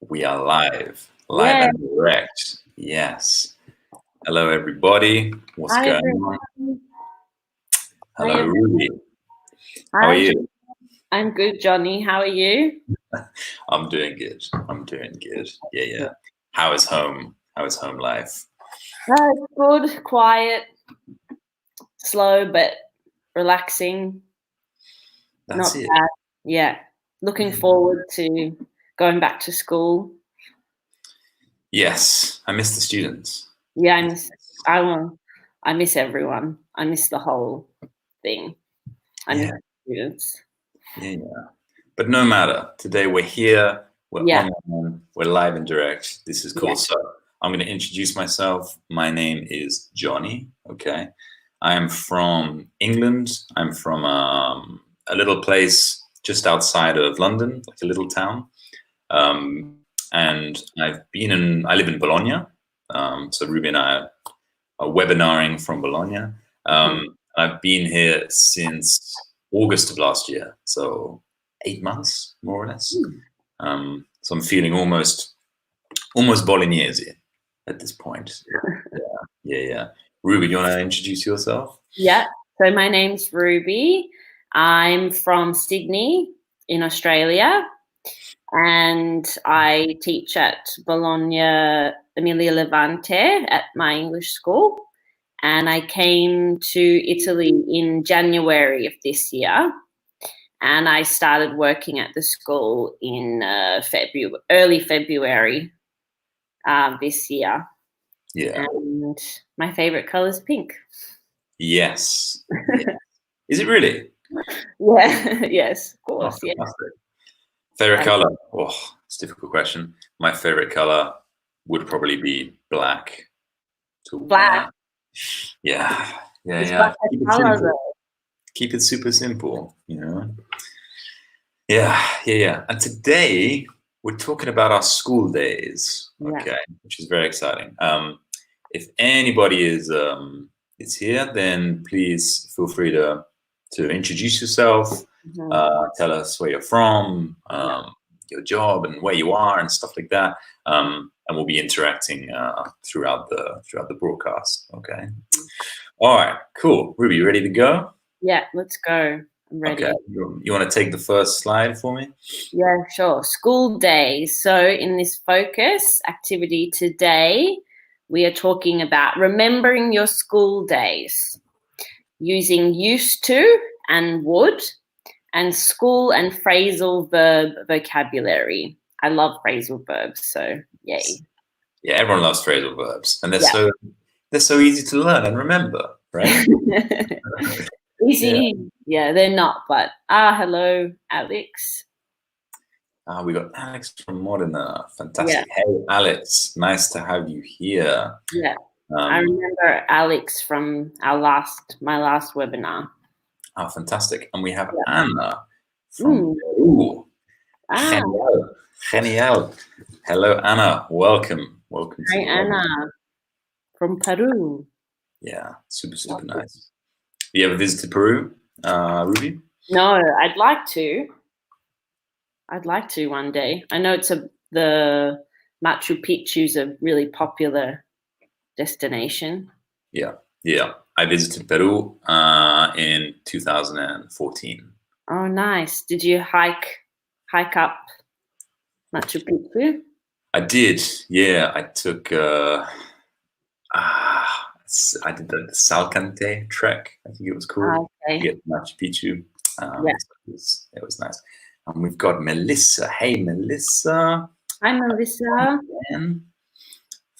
We are live Yeah. and direct. Yes. Hello, everybody. What's Hi, going everyone. on? Hi, Hello, Ruby. everyone. How are Hi, you? I'm good, Johnny. How are you? I'm doing good. Yeah, yeah. Good. How is home? How is home life? It's good, quiet, slow, but relaxing. That's Not it. bad. Yeah. Looking forward to going back to school. Yes, I miss the students. Yeah, I miss everyone. I miss the whole thing. I miss Yeah, students. yeah. But no matter. Today we're here. We're Yeah, online. We're live and direct. This is cool. yeah. So I'm going to introduce myself. My name is Johnny. Okay. I am from England. I'm from a little place just outside of London, like a little town. And I live in Bologna. So Ruby and I are webinaring from Bologna. I've been here since August of last year. So 8 months, more or less. So I'm feeling almost Bolognese at this point. Yeah. Ruby, you want to introduce yourself? Yeah. So my name's Ruby. I'm from Sydney in Australia, and I teach at Bologna Emilia Levante at my English school. And I came to Italy in January of this year, and I started working at the school in early February this year. Yeah. And my favorite color is pink. Yes. Yeah. Is it really? Yeah, yes, of Oh, course, yeah. fantastic. Favorite color? Oh, it's a difficult question. My favorite color would probably be black. Black. Yeah. It's black Keep a it color simple. though. Keep it super simple, you know? Yeah. And today we're talking about our school days, okay, Yeah. which is very exciting. If anybody is here, then please feel free to introduce yourself, tell us where you're from, your job, and where you are, and stuff like that. And we'll be interacting throughout the broadcast. Okay. All right. Cool. Ruby, you ready to go? Yeah, let's go. I'm ready. Okay. You want to take the first slide for me? Yeah, sure. School days. So in this focus activity today, we are talking about remembering your school days using used to and would, and school and phrasal verb vocabulary. I love phrasal verbs, so yay. Yeah, everyone loves phrasal verbs, and they're so easy to learn and remember, right? Easy. Yeah, they're not, but hello, Alex. We got Alex from Modena. Fantastic. Hey, Alex, nice to have you here. Yeah. I remember Alex from my last webinar. Oh, fantastic. And we have Anna from Mm. Peru. Ah, Genial. Hello, Anna. Welcome. Welcome to hi, the Anna webinar. from Peru. Yeah, super nice. You ever visited Peru, Ruby? No, I'd like to. I'd like to one day. I know the Machu Picchu's a really popular destination. Yeah. I visited Peru in 2014. Oh, nice. Did you hike up Machu Picchu? I did. Yeah, I took. I did the Salcante trek. I think it was called. Okay. To get to Machu Picchu. Yeah. It was nice. And we've got Melissa. Hey, Melissa. Hi, Melissa. Again.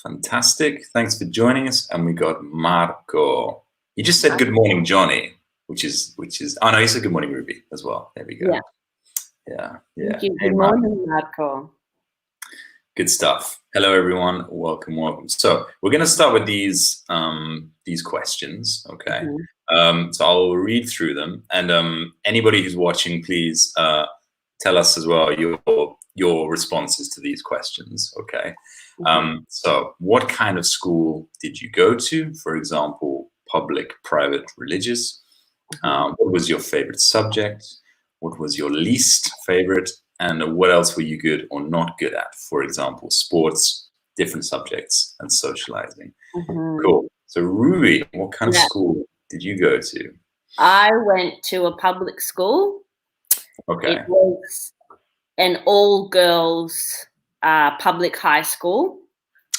Fantastic. Thanks for joining us. And we got Marco. You just said good morning, Johnny, which is. Oh no, you said good morning, Ruby, as well. There we go. Yeah. Thank you. Hey, Good morning, Marco. Good stuff. Hello, everyone. Welcome. So we're going to start with these questions. Okay. So I'll read through them, and anybody who's watching, please tell us as well your responses to these questions. Okay. So what kind of school did you go to? For example, public, private, religious. What was your favorite subject? What was your least favorite? And what else were you good or not good at? For example, sports, different subjects, and socializing. Cool. So Ruby, what kind of school did you go to? I went to a public school. Okay. It was an all-girls public high school.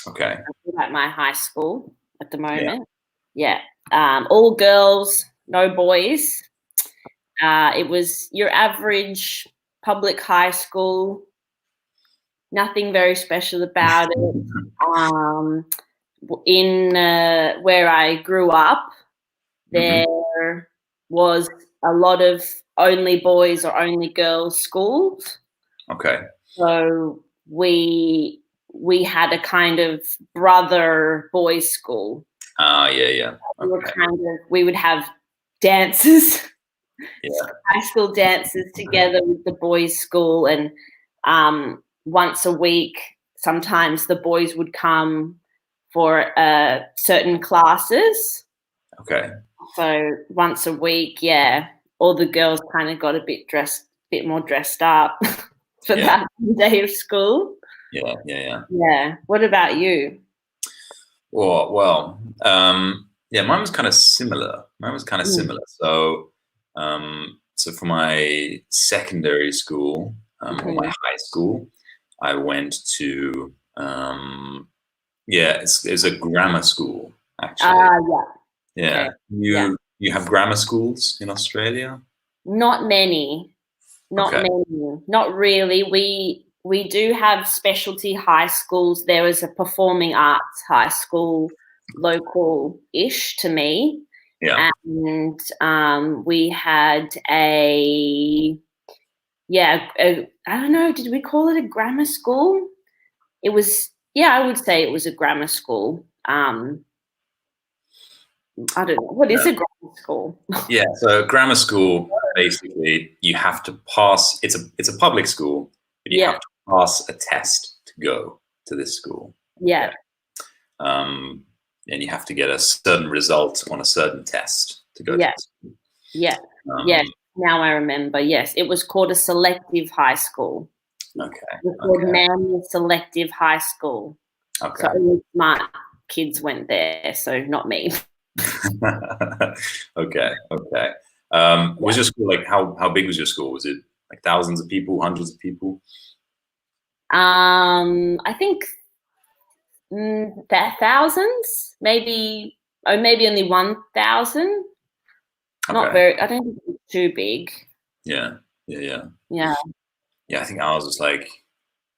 Okay. At my high school at the moment. Yeah. All girls, no boys. It was your average public high school. Nothing very special about it. In where I grew up, there was a lot of only boys or only girls schools. Okay. So we had a kind of brother boys school. Yeah. Okay. We would have dances, yeah, high school dances together with the boys' school, and once a week, sometimes the boys would come for certain classes. Okay. So once a week, all the girls kind of got a bit more dressed up for that day of school. Yeah. What about you? Well, mine was kind of similar. So, so for my secondary school, or my high school, I went to, it's a grammar school, actually. Yeah. Okay. You have grammar schools in Australia? Not many. Not really. We do have specialty high schools. There was a performing arts high school local-ish to me. Yeah. And we had I don't know, did we call it a grammar school? It was, I would say it was a grammar school. I don't know. What is a grammar school? So grammar school, basically, you have to pass. It's a public school, but you have to pass a test to go to this school. Yeah. Okay. And you have to get a certain result on a certain test to go to this school. Yeah. Now I remember. Yes, it was called a selective high school. Okay. It was called Manly Selective High School. Okay. So only smart kids went there, so not me. Okay. Was your school how big was your school? Was it like thousands of people, hundreds of people? I think thousands, maybe only 1,000. Not very. I don't think it was too big. Yeah. Yeah. I think ours was like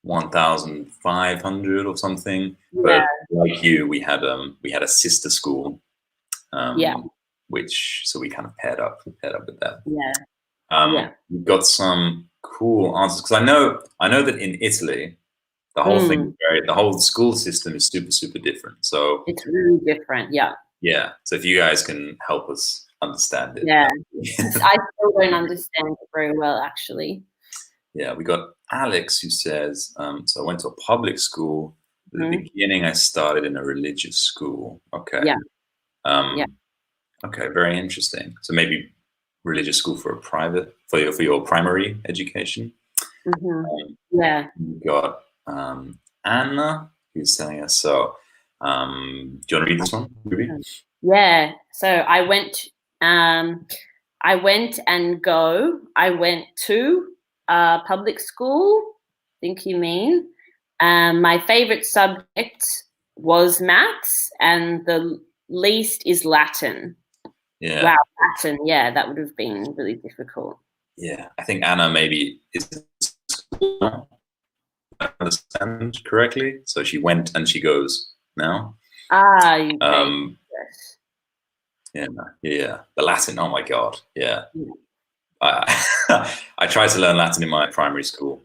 1,500 or something. But like you, we had a sister school. So we kind of paired up with that. We've got some cool answers because I know that in Italy, the whole thing, the whole school system is super, super different. So it's really different. Yeah. Yeah. So if you guys can help us understand it. Yeah. I still don't understand it very well, actually. Yeah. We got Alex who says, so I went to a public school. At the beginning, I started in a religious school. Okay. Yeah. Okay. Very interesting. So maybe religious school for your primary education. We got Anna who's telling us. So, do you want to read this one, Ruby? Yeah. So I went to public school. I think you mean. My favorite subject was maths, and the least is Latin. Yeah. Wow, Latin. Yeah, that would have been really difficult. Yeah, I think Anna maybe is. I understand correctly. So she went and she goes now. Yes. Yeah. The Latin. Oh my God. Yeah. I tried to learn Latin in my primary school.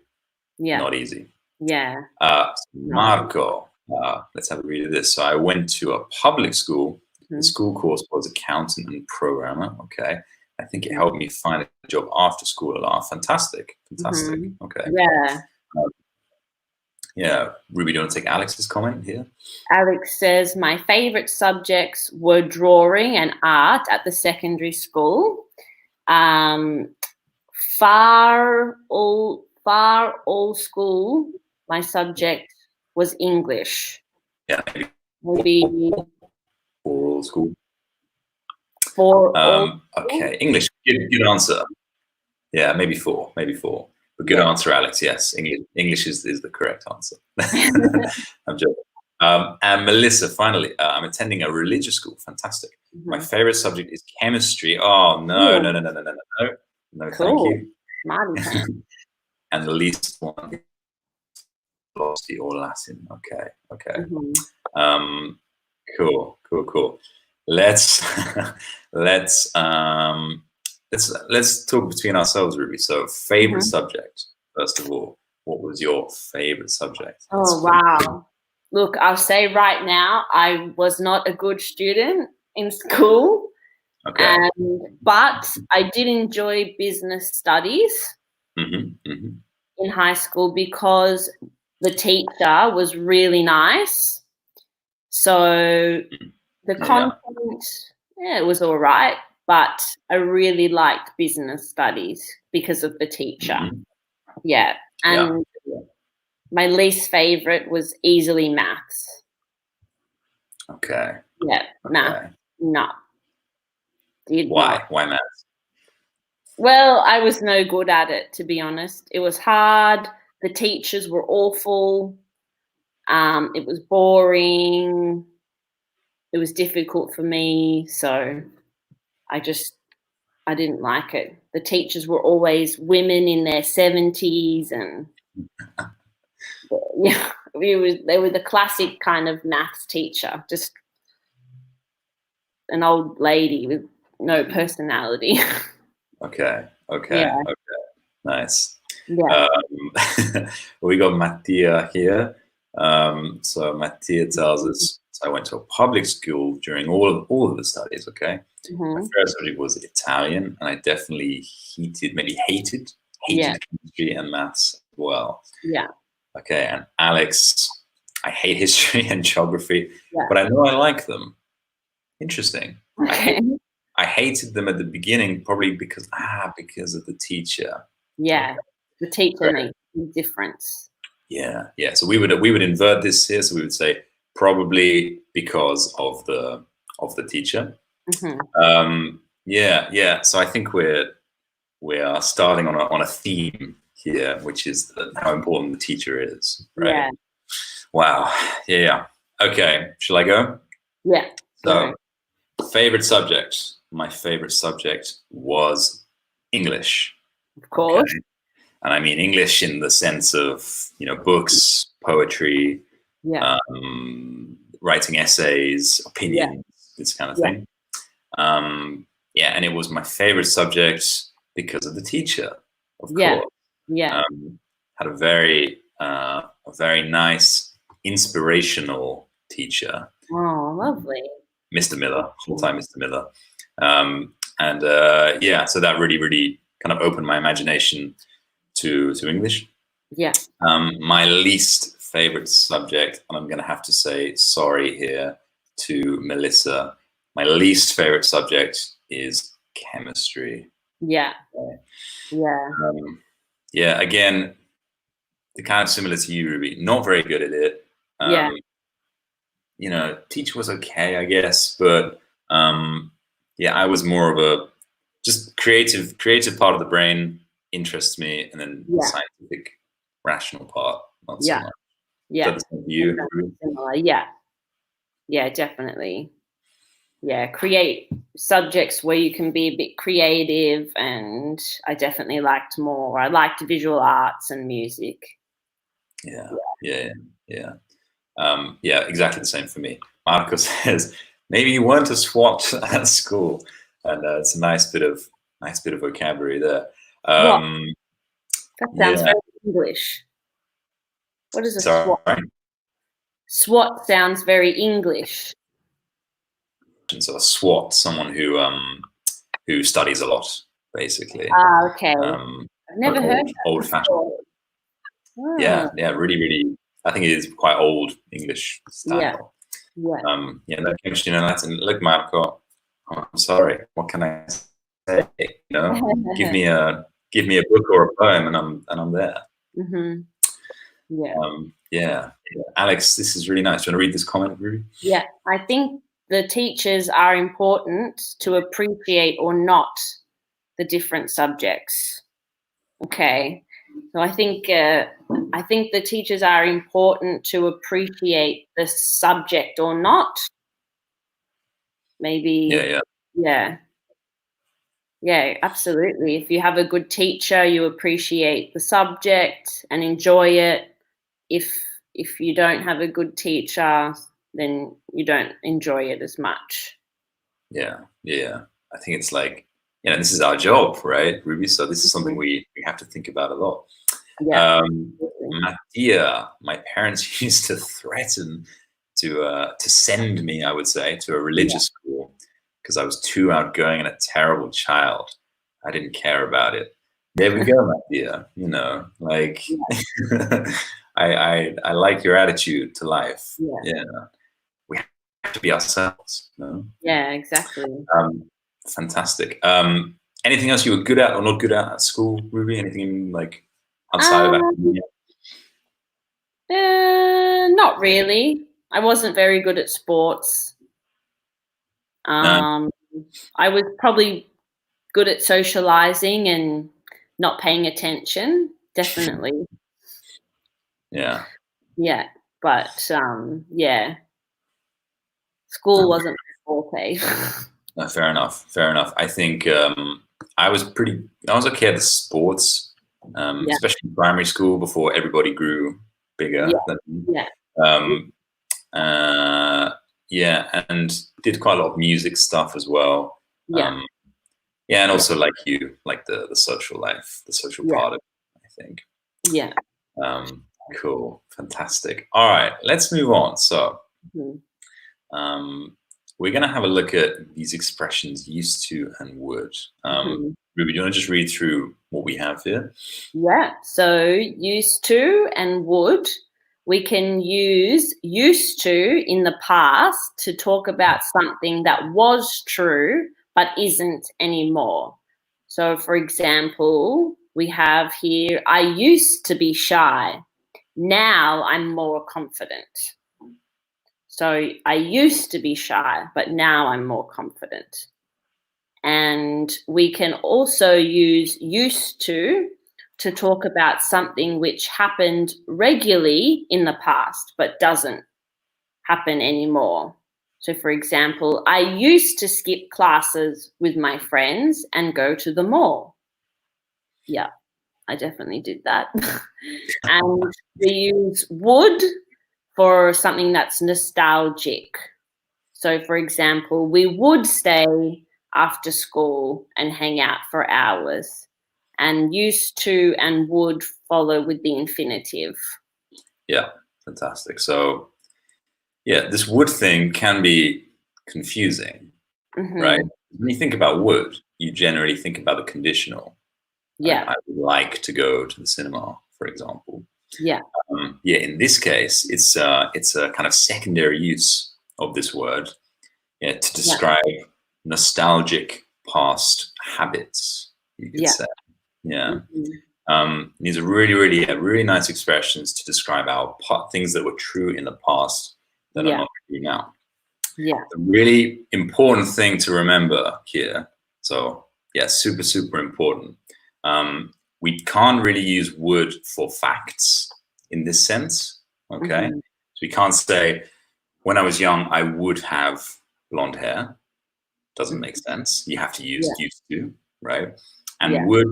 Yeah. Not easy. Yeah. Marco, let's have a read of this. So I went to a public school. The school course was accountant and programmer. Okay. I think it helped me find a job after school. Fantastic. Okay. Yeah. Ruby, do you want to take Alex's comment here? Alex says, my favorite subjects were drawing and art at the secondary school. far all school, my subject was English. Yeah, Maybe oral school. for all. Okay, English. Good answer. Yeah, maybe four. But good answer, Alex. Yes, English is the correct answer. I'm joking. And Melissa, finally, I'm attending a religious school. Fantastic. My favorite subject is chemistry. Oh, no. No, Cool. thank you. Smarty. And the least one is philosophy or Latin. Okay. Cool. Let's talk between ourselves, Ruby. So, favorite subject, first of all. What was your favorite subject? Wow. Look, I'll say right now, I was not a good student in school. Okay. But I did enjoy business studies in high school because the teacher was really nice. So the content, it was all right. But I really liked business studies because of the teacher. Yeah. And my least favorite was easily maths. Okay. Yeah, math. No. Why maths? Well, I was no good at it, to be honest. It was hard. The teachers were awful. It was boring. It was difficult for me. So I didn't like it. The teachers were always women in their 70s and they were the classic kind of maths teacher, just an old lady with no personality. Okay. Nice. Yeah. We got Mattia here. So Mattia tells us, I went to a public school during all of the studies, okay? My first subject was Italian, and I definitely hated chemistry and maths as well. Yeah. Okay, and Alex, I hate history and geography, but I know I like them. Interesting. Okay. I hated them at the beginning, probably because of the teacher. Yeah, the teacher makes a difference. Yeah. So we would invert this here. So we would say probably because of the teacher. So I think we are starting on a theme here, which is how important the teacher is. Right. Yeah. Wow. Yeah. Okay. Shall I go? Yeah. So, favorite subject. My favorite subject was English. Of course. Okay. And I mean English in the sense of, books, poetry, writing essays, opinions, this kind of thing. And it was my favorite subject because of the teacher, of course. Yeah. Had a very nice, inspirational teacher. Oh, lovely. Mr. Miller, full-time Mr. Miller. So that really, really kind of opened my imagination to English. Yeah. My least favorite subject, and I'm going to have to say sorry here to Melissa. My least favorite subject is chemistry. Yeah. Again, kind of similar to you, Ruby. Not very good at it. Teacher was okay, I guess, but I was more of a just creative part of the brain interests me, and then the scientific, rational part, not so much. Yeah. Is that you? Similar. Yeah, definitely. Yeah, create subjects where you can be a bit creative, and I definitely liked visual arts and music. Yeah. Exactly the same for me. Marco says maybe you weren't a SWAT at school, and it's a nice bit of vocabulary there. That sounds very English. What is a SWAT? SWAT sounds very English. So a SWAT, someone who studies a lot, basically. Okay. I've never heard old-fashioned. Oh. Yeah, really, really. I think it is quite old English style. Yeah. No chemistry, no Latin. Look, Marco, I'm sorry. What can I say? Give me a book or a poem, and I'm there. Yeah. Yeah. Alex, this is really nice. Do you want to read this comment, Ruby? Yeah, I think the teachers are important to appreciate or not the different subjects. Okay, so I think the teachers are important to appreciate the subject or not. Maybe, yeah, absolutely. If you have a good teacher, you appreciate the subject and enjoy it. If you don't have a good teacher, then you don't enjoy it as much. Yeah. I think it's like, this is our job, right, Ruby? So this is something we have to think about a lot. Yeah. Mattia, my parents used to threaten to send me, I would say, to a religious school because I was too outgoing and a terrible child. I didn't care about it. There we go, Mattia. Like I like your attitude to life. Yeah. We have to be ourselves. Yeah, exactly. Fantastic. Anything else you were good at or not good at school, Ruby? Anything like outside of academia? Not really. I wasn't very good at sports. I was probably good at socializing and not paying attention. Definitely. Yeah. Yeah, but school wasn't my forte. Fair enough. I think I was okay at the sports, especially in primary school before everybody grew bigger than me. And did quite a lot of music stuff as well. And also like you, like the social life, the social part of it, I think. Yeah. Cool. Fantastic. All right, let's move on. So we're going to have a look at these expressions used to and would. Ruby, do you want to just read through what we have here? Yeah. So used to and would. We can use used to in the past to talk about something that was true but isn't anymore. So, for example, we have here, I used to be shy. Now I'm more confident. So I used to be shy, but now I'm more confident. And we can also use used to talk about something which happened regularly in the past, but doesn't happen anymore. So, for example, I used to skip classes with my friends and go to the mall. Yeah, I definitely did that. And we use would for something that's nostalgic. So, for example, we would stay after school and hang out for hours. And used to and would follow with the infinitive. Yeah, fantastic. So, this would thing can be confusing, right? When you think about would, you generally think about the conditional. Yeah. I would like to go to the cinema, for example. Yeah. In this case, it's a kind of secondary use of this word to describe nostalgic past habits, you could say. These are really nice expressions to describe our things that were true in the past that are not true now. Yeah. The really important thing to remember here, so super important. We can't really use would for facts in this sense, okay? So we can't say, when I was young, I would have blonde hair. Doesn't make sense. You have to use used to, right? And would,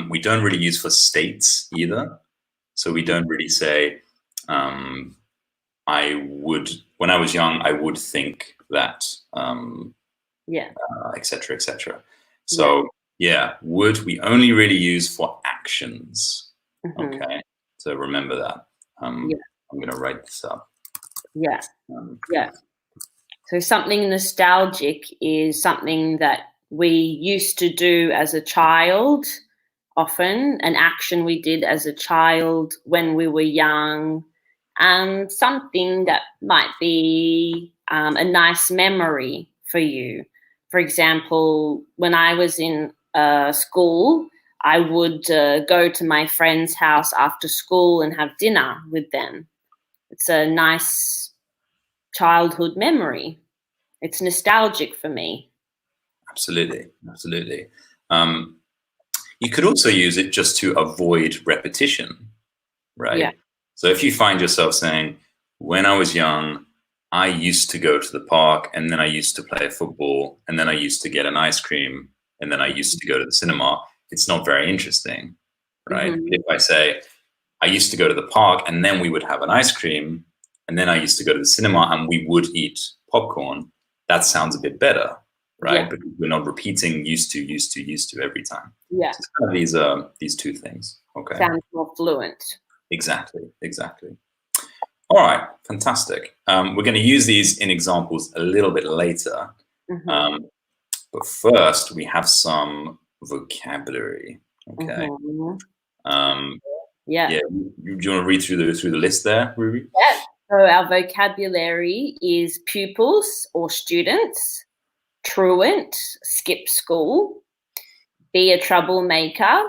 we don't really use for states either. So we don't really say, I would, when I was young, I would think that, et cetera. So would we only really use for actions. Okay, so remember that. I'm going to write this up. So something nostalgic is something that we used to do as a child, often an action we did as a child when we were young, something that might be a nice memory for you. For example, when I was in school, I would go to my friend's house after school and have dinner with them. It's a nice childhood memory. It's nostalgic for me. Absolutely, absolutely. You could also use it just to avoid repetition, right? Yeah. So if you find yourself saying, when I was young, I used to go to the park, and then I used to play football, and then I used to get an ice cream, and then I used to go to the cinema, it's not very interesting, right? Mm-hmm. If I say, I used to go to the park, and then we would have an ice cream, and then I used to go to the cinema, and we would eat popcorn, that sounds a bit better, right? Yeah. Because we're not repeating used to every time. Yeah. So it's kind of these two things. Okay. Sounds more fluent. Exactly. All right, fantastic. We're going to use these in examples a little bit later. Mm-hmm. But first, we have some vocabulary. Okay. Mm-hmm. Yeah. Do you want to read through the list there, Ruby? Yeah. So our vocabulary is pupils or students, truant, skip school, be a troublemaker,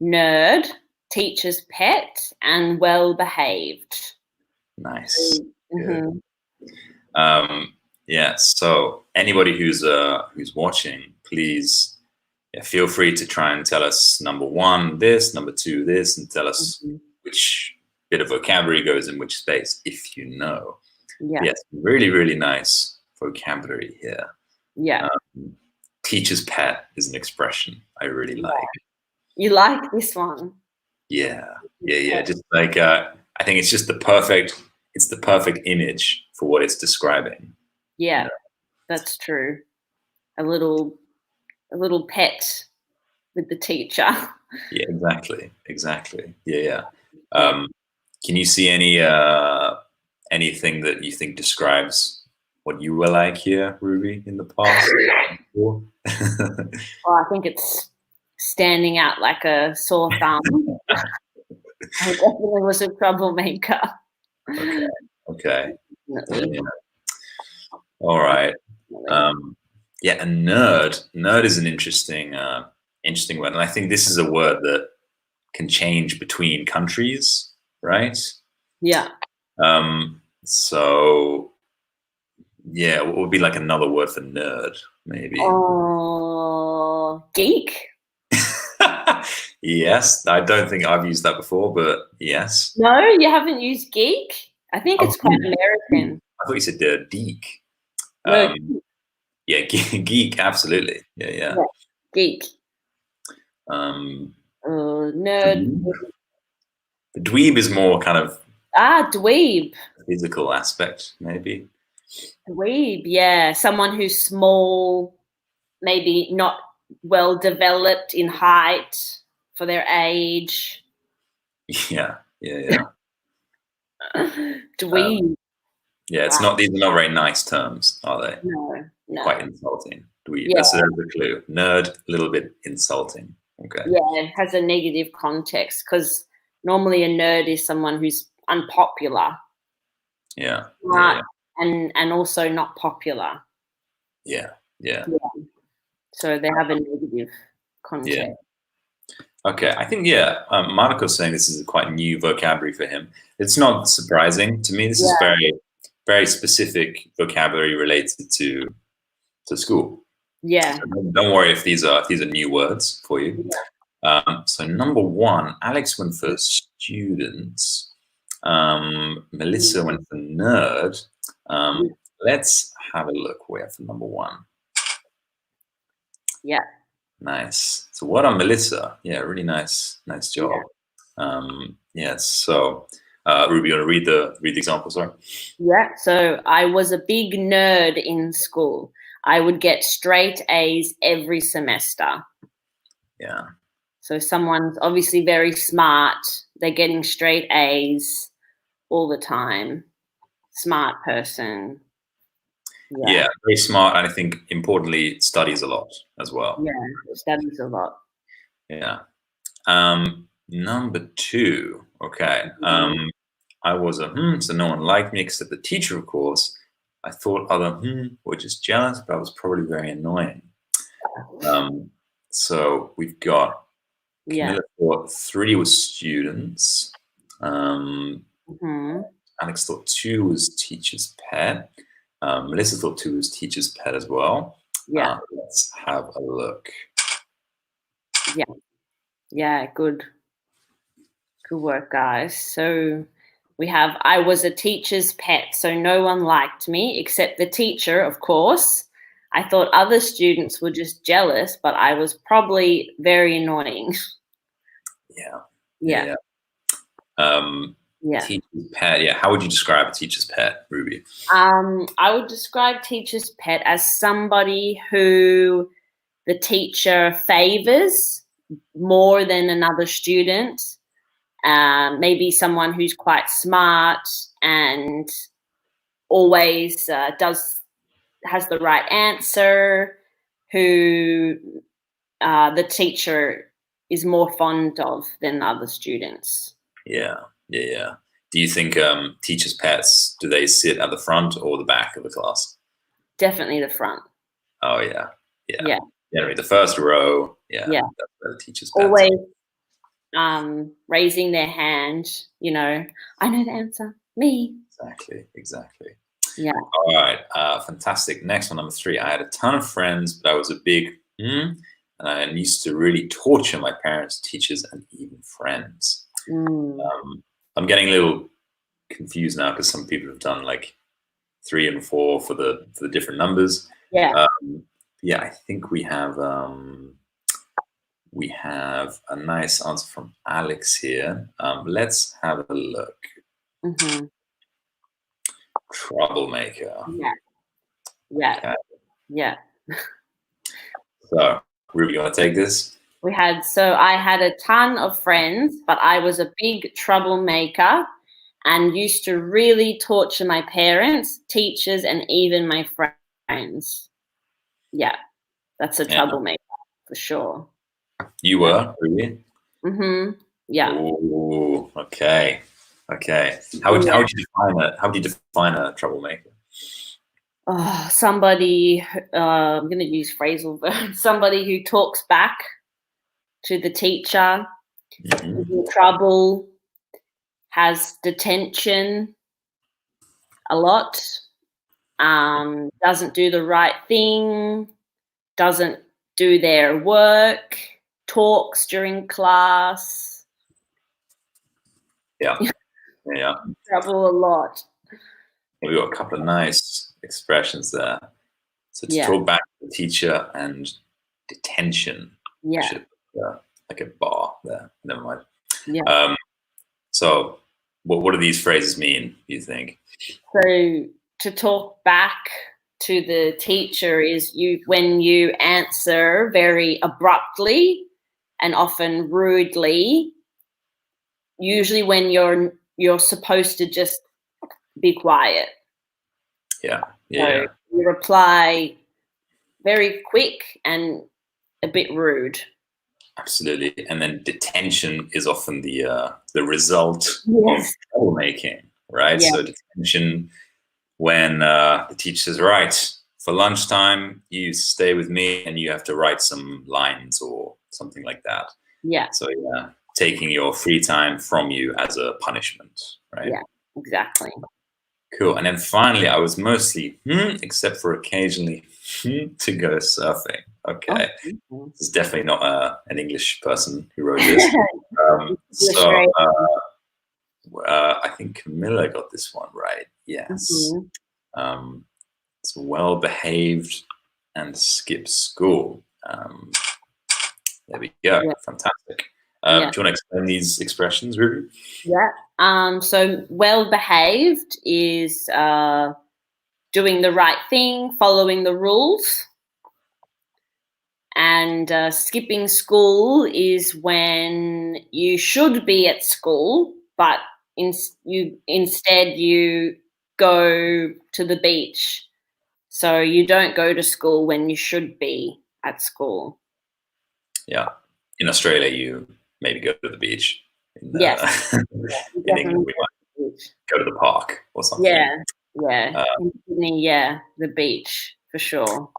nerd, teacher's pet, and well behaved. Nice. Mm-hmm. Yeah. So anybody who's watching, please feel free to try and tell us number one this, number two this, and tell us which bit of vocabulary goes in which space, if you know. Yeah. Yes, really, really nice vocabulary here. Yeah. Teacher's pet is an expression I really like. You like this one? Yeah. Just like I think it's just the perfect image for what it's describing. Yeah, you know? That's true. A little pet with the teacher. Yeah, exactly. Yeah. Can you see anything that you think describes what you were like here, Ruby, in the past? Well, I think it's standing out like a sore thumb. I definitely was a troublemaker. Okay. Yeah. All right. A nerd. Nerd is an interesting word, and I think this is a word that can change between countries, right? Yeah. So, yeah, what would be like another word for nerd, maybe? Oh, geek. Yes, I don't think I've used that before, but yes. No, you haven't used geek? I think it's quite American. I thought you said deek. No. Yeah, geek, absolutely. Yeah. Geek. Nerd. The dweeb is more kind of dweeb. Physical aspect, maybe. Dweeb, yeah. Someone who's small, maybe not well developed in height for their age. Yeah. Dweeb. Yeah, it's not. These are not very nice terms, are they? No. Quite insulting. Dweeb. Yeah. That's the clue. Nerd, a little bit insulting. Okay. Yeah, it has a negative context because normally a nerd is someone who's unpopular. Yeah. And also not popular. Yeah. So they have a negative context. Yeah. Okay, I think Marco's saying this is a quite new vocabulary for him. It's not surprising to me. This is very, very specific vocabulary related to school. Yeah. So don't worry if these are new words for you. Yeah. So number one, Alex went for students. Melissa went for nerd. Let's have a look where for number one. Yeah. Nice. So what on Melissa? Yeah, really nice job. So Ruby, you want to read the example, sorry? Yeah. So I was a big nerd in school. I would get straight A's every semester. Yeah. So someone's obviously very smart. They're getting straight A's all the time. Smart person. Yeah, very smart, and I think importantly studies a lot as well. Yeah, studies a lot. Yeah. Number two. Okay. I was so no one liked me except the teacher, of course. I thought other were just jealous, but I was probably very annoying. So we've got Yeah. Camilla thought 3 was students. Mm-hmm. Alex thought 2 was teacher's pet. Melissa thought 2 was teacher's pet as well. Yeah. Let's have a look. Yeah. Yeah. Good work, guys. So we have, I was a teacher's pet, so no one liked me except the teacher, of course. I thought other students were just jealous, but I was probably very annoying. Yeah. Yeah. Yeah. Teacher's pet. Yeah. How would you describe a teacher's pet, Ruby? I would describe teacher's pet as somebody who the teacher favors more than another student. Maybe someone who's quite smart and always has the right answer, who the teacher is more fond of than other students. Yeah. Do you think teachers' pets, do they sit at the front or the back of the class? Definitely the front. Oh yeah. Generally the first row. Yeah. That's where the teachers' pets always raising their hand. I know the answer. Me. Exactly. Yeah. All right. Fantastic. Next one, number 3. I had a ton of friends, but I was a big and I used to really torture my parents, teachers, and even friends. I'm getting a little confused now because some people have done like 3 and 4 for the different numbers. Yeah. I think we have a nice answer from Alex here. Let's have a look. Mm-hmm. Troublemaker. Yeah. Okay. Yeah. So, Ruby, you want to take this? I had a ton of friends, but I was a big troublemaker and used to really torture my parents, teachers, and even my friends. Yeah, that's a troublemaker for sure. You were, Ruby? Mm-hmm. Yeah. Ooh, okay. How would you define a troublemaker? Somebody, I'm going to use phrasal verbs, somebody who talks back to the teacher, is in trouble, has detention a lot, doesn't do the right thing, doesn't do their work, talks during class. Yeah. Trouble a lot. We got a couple of nice expressions there. So to talk back to the teacher and detention. Yeah. Like a bar there. Never mind. Yeah. So what do these phrases mean, do you think? So to talk back to the teacher is when you answer very abruptly and often rudely, usually when you're supposed to just be quiet. Yeah. So you reply very quick and a bit rude. Absolutely. And then detention is often the result of troublemaking, right? Yeah. So detention, when the teacher says, right, for lunchtime, you stay with me and you have to write some lines or something like that. Yeah. So taking your free time from you as a punishment, right? Yeah, exactly. Cool. And then finally, I was mostly except for occasionally to go surfing. Okay. This is definitely not an English person who wrote this. I think Camilla got this one right. Yes. It's well behaved and skip school. There we go. Yeah. Fantastic. Do you want to explain these expressions, Ruby? Yeah. So well behaved is doing the right thing, following the rules. And skipping school is when you should be at school, but instead you go to the beach. So you don't go to school when you should be at school. Yeah. In Australia, you maybe go to the beach. Yes. In England, we might go to the park or something. Yeah. In Sydney, the beach for sure.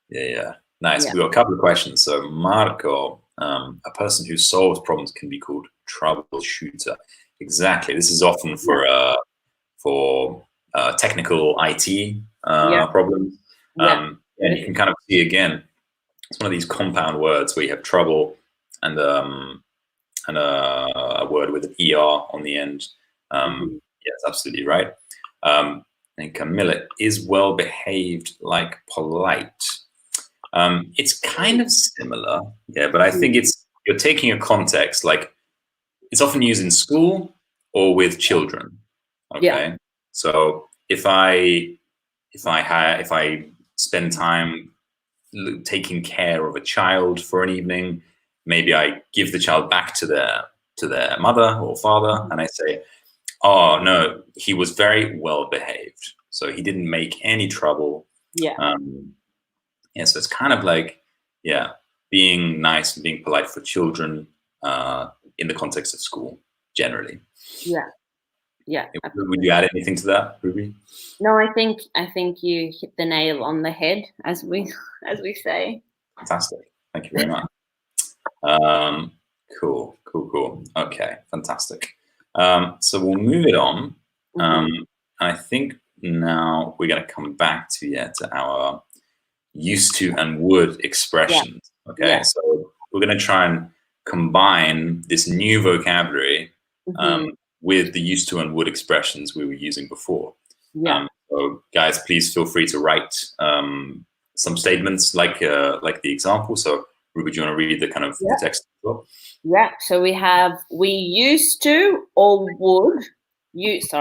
Yeah. Nice. Yeah. We got a couple of questions. So Marco, a person who solves problems can be called troubleshooter. Exactly. This is often for technical IT problems. And you can kind of see again, it's one of these compound words where you have trouble and a word with an ER on the end. Yes, absolutely right. And Camilla, is well behaved like polite? It's kind of similar, yeah, but I think you're taking a context, like it's often used in school or with children. Okay, so if I spend time taking care of a child for an evening, maybe I give the child back to their mother or father, and I say, "Oh no, he was very well behaved, so he didn't make any trouble." Yeah. So it's kind of like, being nice and being polite for children in the context of school generally. Yeah. Would you add anything to that, Ruby? No, I think you hit the nail on the head, as we say. Fantastic. Thank you very much. Cool. Okay, fantastic. So we'll move it on. I think now we're going to come back to our used to and would expressions. Okay, so we're going to try and combine this new vocabulary with the used to and would expressions we were using before. So guys, please feel free to write some statements like the example. So Ruby, do you want to read the kind of the text as well? Yeah, so we used to or would use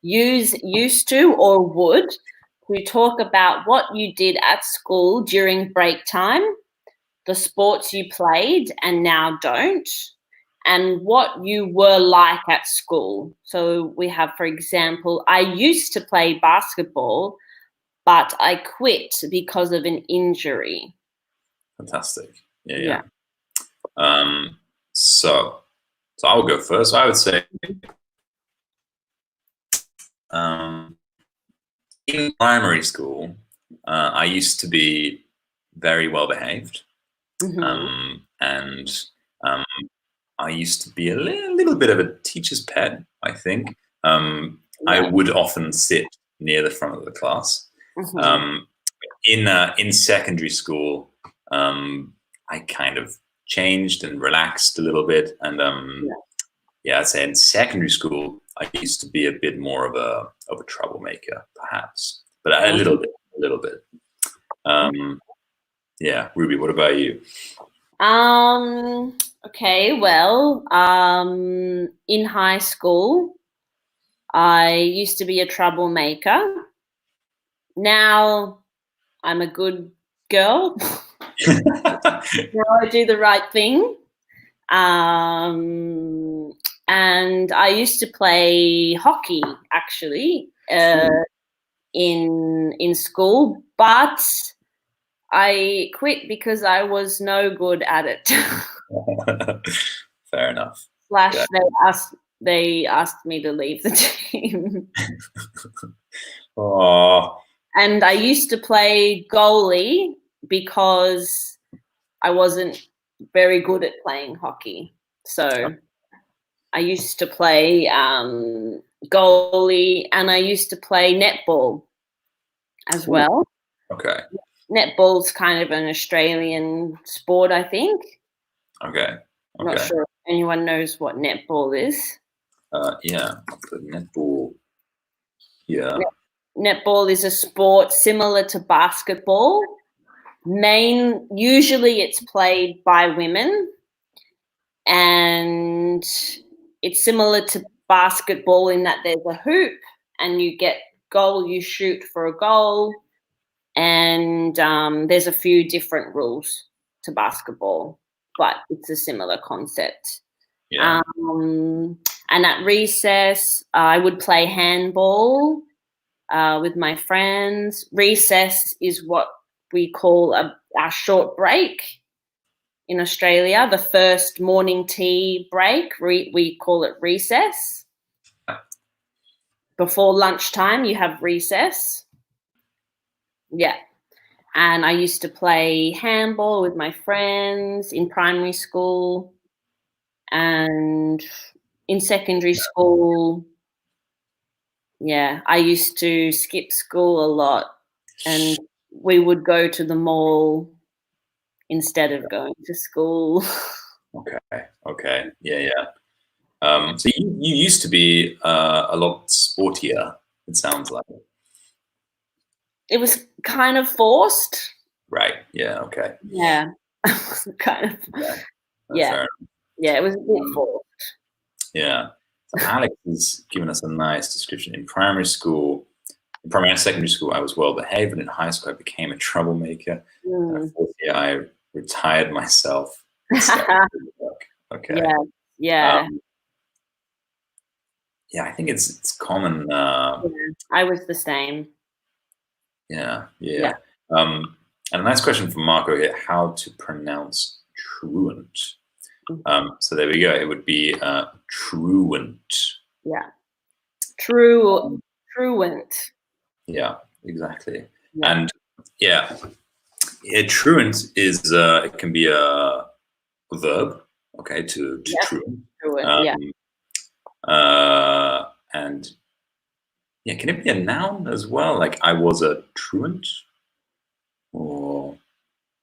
used to or would to talk about what you did at school during break time, the sports you played and now don't, and what you were like at school. So we have, for example, I used to play basketball, but I quit because of an injury. Fantastic. Yeah. So I will go first. I would say in primary school, I used to be very well behaved, and I used to be a little bit of a teacher's pet, I think. I would often sit near the front of the class. In secondary school, I kind of changed and relaxed a little bit, and I'd say in secondary school I used to be a bit more of a troublemaker, perhaps, but a little bit. Ruby, what about you? Okay, well, in high school, I used to be a troublemaker. Now I'm a good girl. Now I do the right thing. And I used to play hockey, actually, in school, but I quit because I was no good at it. Fair enough. They asked me to leave the team. Oh. And I used to play goalie because I wasn't very good at playing hockey. So I used to play goalie, and I used to play netball as well. Okay. Netball's kind of an Australian sport, I think. Okay. I'm not sure if anyone knows what netball is. Netball. Yeah. Netball is a sport similar to basketball. Usually it's played by women, and it's similar to basketball in that there's a hoop and you get goal, you shoot for a goal, and there's a few different rules to basketball, but it's a similar concept. Yeah. And at recess, I would play handball with my friends. Recess is what we call our short break in Australia. The first morning tea break, we call it recess. Before lunchtime, you have recess. Yeah. And I used to play handball with my friends in primary school, and in secondary school, I used to skip school a lot, and we would go to the mall instead of going to school. Okay. Yeah. So you used to be a lot sportier, it sounds like. It was kind of forced. Right. Yeah. Okay. Yeah. Kind of. Okay. Yeah. Yeah, it was a bit forced. Yeah. So Alex has given us a nice description. In primary and secondary school, I was well behaved, and in high school, I became a troublemaker. And in fourth year, I retired myself. Okay. Yeah. Yeah, I think it's common. I was the same. Yeah. And a nice question from Marco here: how to pronounce truant? So there we go. It would be truant. Yeah. Truant. Yeah, exactly. Yeah. And truant is it can be a verb. Okay, to truant. And can it be a noun as well? Like I was a truant, or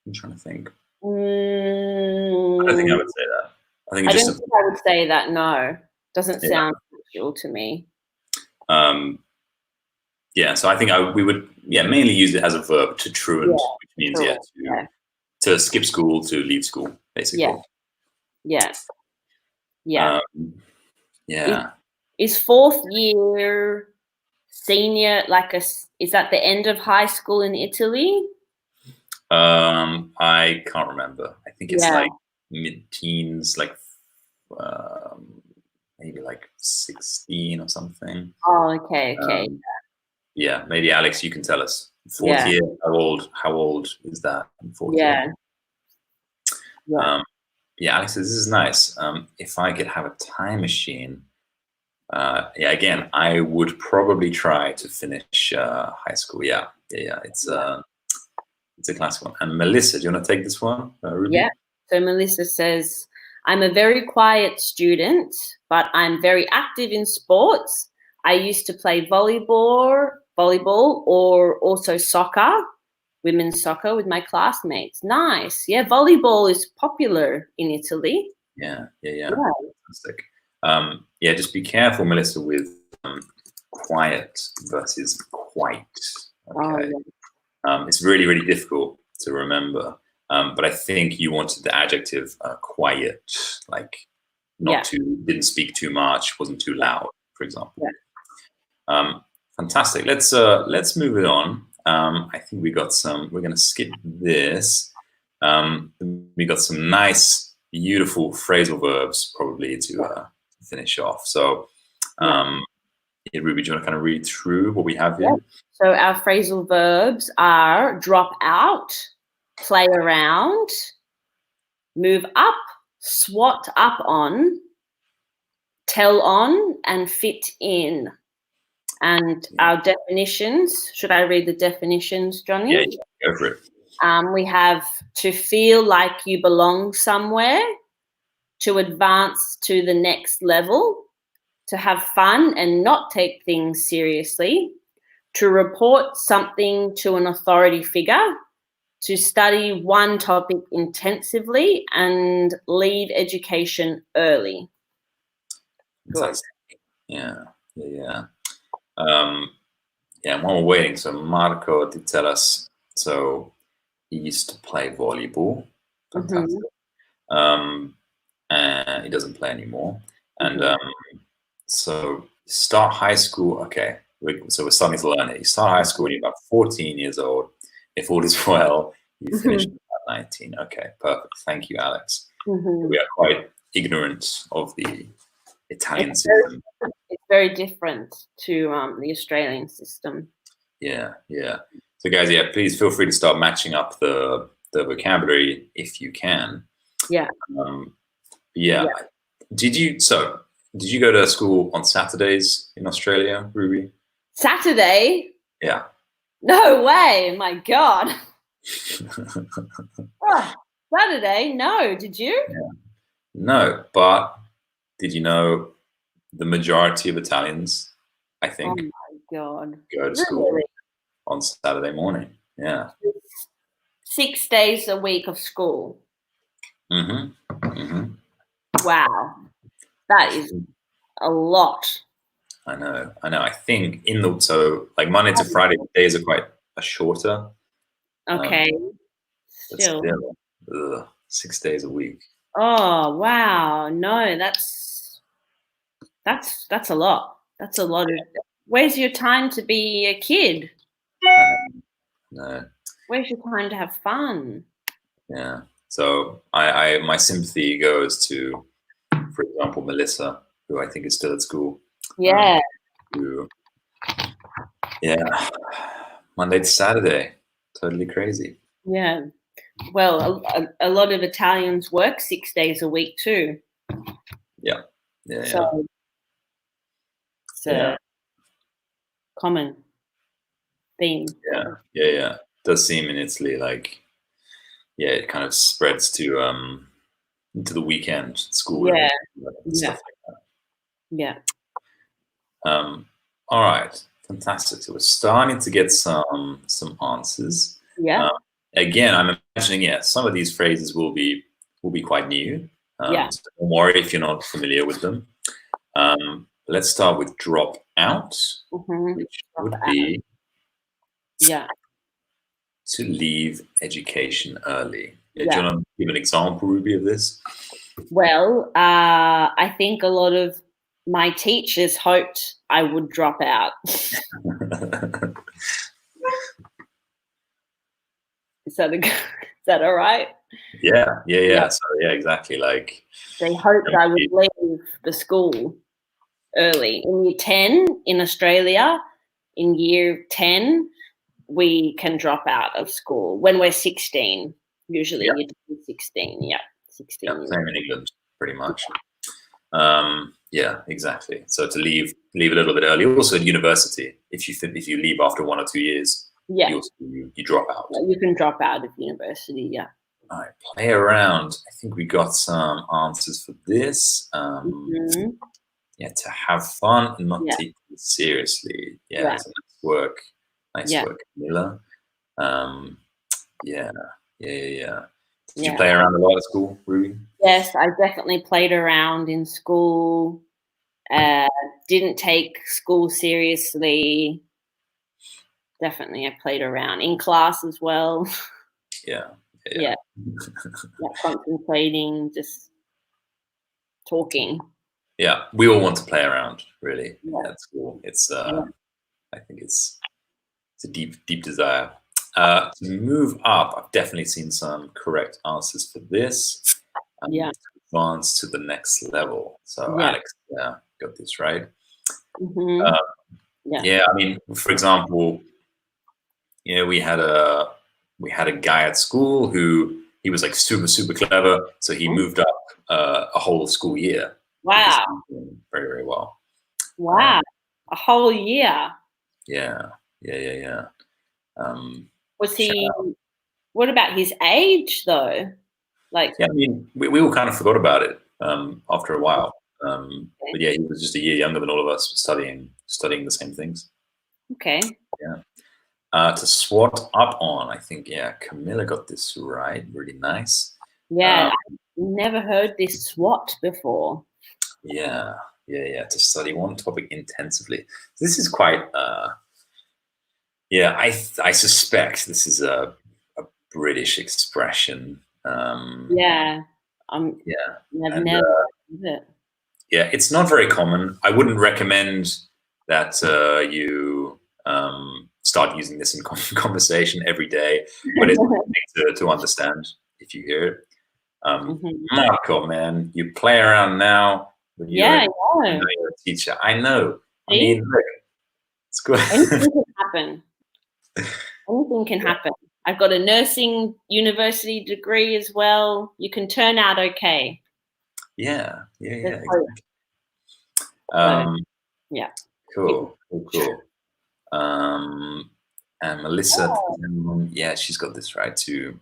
I'm trying to think. I don't think I would say that. I don't think I would say that. No, doesn't sound sexual to me. So I think we would mainly use it as a verb, to truant, which means to skip school, to leave school, basically. Yeah. Is fourth year senior is that the end of high school in Italy? I can't remember. I think it's like mid-teens, like maybe like 16 or something. Oh, okay. Yeah, maybe Alex, you can tell us. Fourth year, how old is that in fourth year? Alex, this is nice. If I could have a time machine, again, I would probably try to finish high school. It's a classic one. And Melissa, do you want to take this one, Ruby? Yeah. So Melissa says, I'm a very quiet student, but I'm very active in sports. I used to play volleyball, or also soccer, women's soccer, with my classmates. Nice. Yeah, volleyball is popular in Italy. Yeah. Fantastic. Just be careful, Melissa, with quiet versus quite. Okay. It's really, really difficult to remember. But I think you wanted the adjective quiet, like didn't speak too much, wasn't too loud, for example. Fantastic. Let's move it on. I think we're going to skip this. We got some nice, beautiful phrasal verbs probably to finish off. So, Ruby, do you want to kind of read through what we have here? So our phrasal verbs are drop out, play around, move up, swat up on, tell on, and fit in. And our definitions, should I read the definitions, Johnny? Yeah, go for it. We have to feel like you belong somewhere, to advance to the next level, to have fun and not take things seriously, to report something to an authority figure, to study one topic intensively, and leave education early. Good. Yeah. While we're waiting, so Marco did tell us, so he used to play volleyball. Fantastic. And he doesn't play anymore. And so start high school. Okay, so we're starting to learn it. You start high school when you're about 14 years old. If all is well, you finish at 19. Okay, perfect. Thank you, Alex. We are quite ignorant of the Italian system. It's very different to the Australian system. Yeah. So guys, please feel free to start matching up the vocabulary if you can. Did you go to school on Saturdays in Australia, Ruby? Saturday? Yeah. No way! My God. Oh, Saturday? No, did you? Yeah. No, but did you know the majority of Italians, I Oh think, my God. go to school Really? on Saturday morning? Yeah. 6 days a week of school. Mm-hmm. Mm-hmm. Wow. That is a lot. I know. I think like Monday to Friday days are quite shorter. Okay. But Still. still, 6 days a week. Oh, wow. No, that's a lot. That's a lot of. Where's your time to be a kid? No. Where's your time to have fun? Yeah. So I my sympathy goes to, for example, Melissa, who I think is still at school. Yeah. Who, yeah, Monday to Saturday, totally crazy. Yeah. Well, a lot of Italians work 6 days a week too. Yeah. Yeah. So it's Yeah. a common theme. Yeah. Does seem in Italy like, yeah, it kind of spreads to into the weekend school Yeah. and stuff like Yeah. that. All right, fantastic. So we're starting to get some answers. Yeah. Again, I'm imagining, yeah, some of these phrases will be quite new. Yeah. So don't worry if you're not familiar with them. Let's start with drop out, which would be to leave education early. Do you want to give an example, Ruby, of this? Well, I think a lot of my teachers hoped I would drop out. Is that all right? Yeah. So yeah, exactly. Like they hoped I would leave the school early. In year 10 in Australia, in year 10, we can drop out of school when we're 16. Usually you're 16. Yeah, 16. Yeah, same in England, pretty much. Yeah, exactly. So to leave a little bit early. Also at university, if you leave after 1 or 2 years, you drop out. You can drop out of university. Yeah. All right, play around. I think we got some answers for this. Yeah, to have fun and not take it seriously. Yeah, nice work. Nice work, Camilla. Yeah. Did you play around a lot at school, Ruby? Yes, I definitely played around in school. Didn't take school seriously. Definitely, I played around in class as well. Yeah. Contemplating, just talking. Yeah, we all want to play around, really, at school. It's, I think it's a deep desire. To move up, I've definitely seen some correct answers for this. To advance to the next level. So Alex, got this right. Yeah, I mean, for example, we had a guy at school who he was like super clever, so he moved up a whole school year. Wow. Very, very well. Wow. A whole year. Yeah. Was he? What about his age, though? Like, yeah, I mean, we all kind of forgot about it after a while. But yeah, he was just a year younger than all of us, studying the same things. Okay. Yeah. To swat up on, I think, Camilla got this right. Really nice. Yeah, I've never heard this SWOT before. Yeah. To study one topic intensively. This is quite. I suspect this is a British expression. I've never heard it. Yeah, it's not very common. I wouldn't recommend that you start using this in conversation every day, but it's something to understand if you hear it. Marco, man, you play around now. You're a teacher. I know. I mean, look, it's good. Anything can happen. Anything can happen. I've got a nursing university degree as well. You can turn out okay. Yeah, exactly. Cool. And Melissa, Oh. yeah, she's got this right to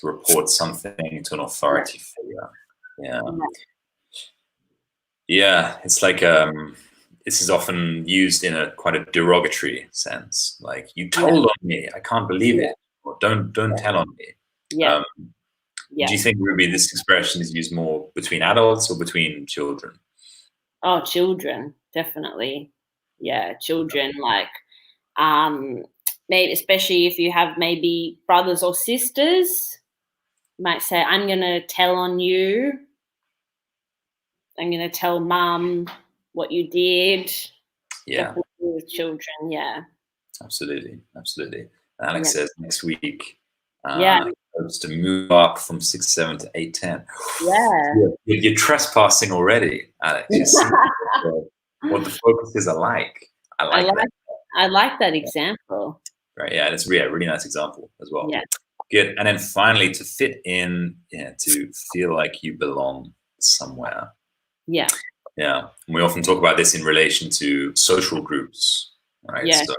report something to an authority figure. Yeah. Yeah, it's like this is often used in a quite a derogatory sense. Like, you told on me, I can't believe it. Or don't tell on me. Yeah. Do you think, Ruby, this expression is used more between adults or between children? Oh, children, definitely. Yeah, children, like maybe especially if you have maybe brothers or sisters, you might say, I'm gonna tell on you. I'm gonna tell mum what you did. Yeah. Definitely with children, yeah. Absolutely. Alex says next week Yeah. hopes to move up from 6'7" to 8'10". Yeah. You're trespassing already, Alex. You see what the focuses are like. I like that example. Right. Yeah, it's a really nice example as well. Yeah. Good. And then finally, to fit in, to feel like you belong somewhere. Yeah. Yeah. And we often talk about this in relation to social groups, right? Yeah. So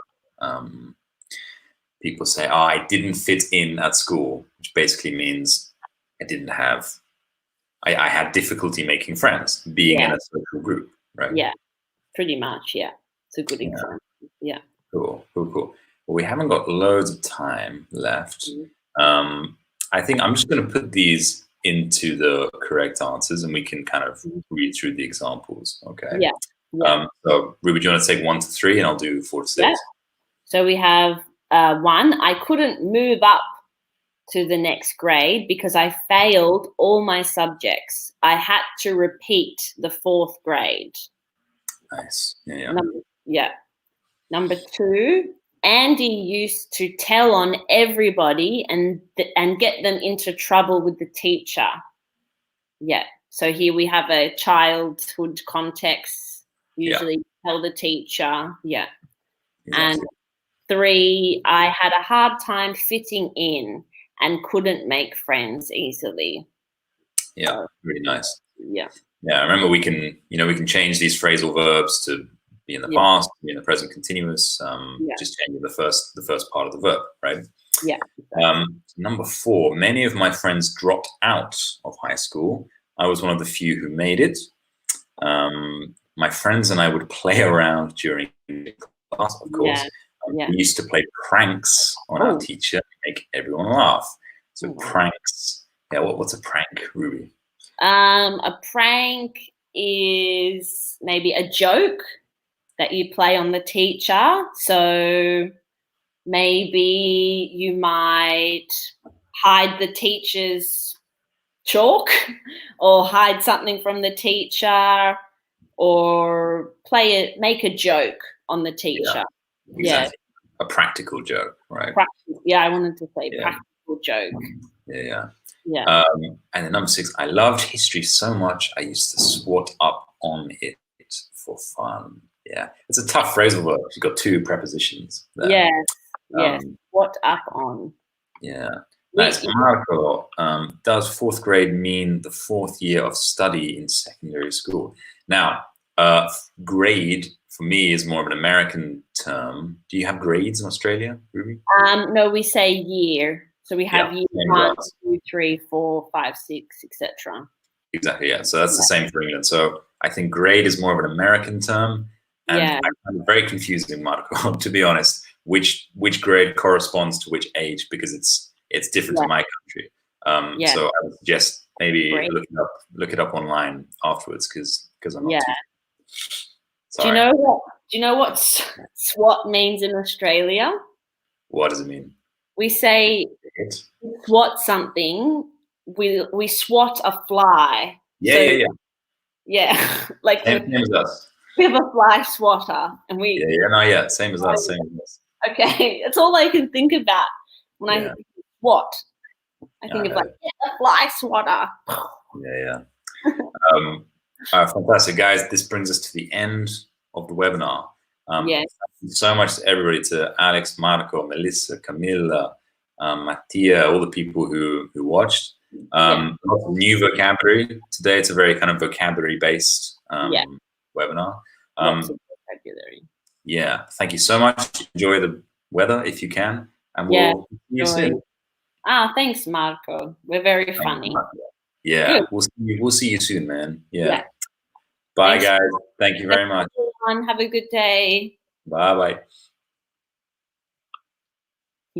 people say, "Oh, I didn't fit in at school," which basically means I had difficulty making friends, being in a social group, right? Yeah, pretty much. Yeah, it's a good example. Yeah. Cool. Well, we haven't got loads of time left. I think I'm just going to put these into the correct answers, and we can kind of read through the examples. Okay. Yeah. So, Ruby, do you want to take 1 to 3, and I'll do 4 to 6? Yeah. So we have 1. I couldn't move up to the next grade because I failed all my subjects. I had to repeat the 4th grade. Nice. Yeah. Number 2, Andy used to tell on everybody and get them into trouble with the teacher. Yeah. So here we have a childhood context. Usually tell the teacher. Yeah. And 3, I had a hard time fitting in and couldn't make friends easily. Yeah, really nice. Yeah. Yeah, remember we can change these phrasal verbs to be in the past, be in the present continuous, just changing the first part of the verb, right? Yeah. Number 4, many of my friends dropped out of high school. I was one of the few who made it. My friends and I would play around during class, of course. We used to play pranks on our teacher to make everyone laugh. So pranks. Yeah, what's a prank, Ruby? A prank is maybe a joke that you play on the teacher. So maybe you might hide the teacher's chalk or hide something from the teacher or make a joke on the teacher. Exactly. A practical joke, right? I wanted to say practical joke. Yeah. And then number 6, I loved history so much I used to swat up on it for fun. Yeah, it's a tough phrasal verb. You've got 2 prepositions there. Yes. Swat up on. Yeah. Nice. Marco, does 4th grade mean the 4th year of study in secondary school? Now, grade for me is more of an American term. Do you have grades in Australia, Ruby? No, we say year. So we have year 1, 2, 3, 4, 5, 6, etc. Exactly. Yeah. So that's the same for England. So I think grade is more of an American term, and I find it very confusing, Marco, to be honest, which grade corresponds to which age, because it's different in my country. So I would suggest maybe look it up online afterwards, because I'm not too sorry. Do you know what SWAT means in Australia? What does it mean? We say swat something. We swat a fly. Yeah. Like same as us. We have a fly swatter, and we. Same as us. Okay, that's all I can think about when I think of SWAT. I think of a fly swatter. Yeah. Fantastic, guys. This brings us to the end of the webinar. Thank you so much to everybody, to Alex, Marco, Melissa, Camilla, Mattia, all the people who watched. Lots of new vocabulary today. It's a very kind of vocabulary-based webinar. Lots of vocabulary. Yeah, thank you so much. Enjoy the weather if you can, and Yeah, we'll see you soon. Thanks, Marco. We're very funny. Yeah, Good. we'll see you soon, man. Yeah. Yeah. Bye, Thanks. guys. Thank you very much. Everyone, have a good day. Bye bye.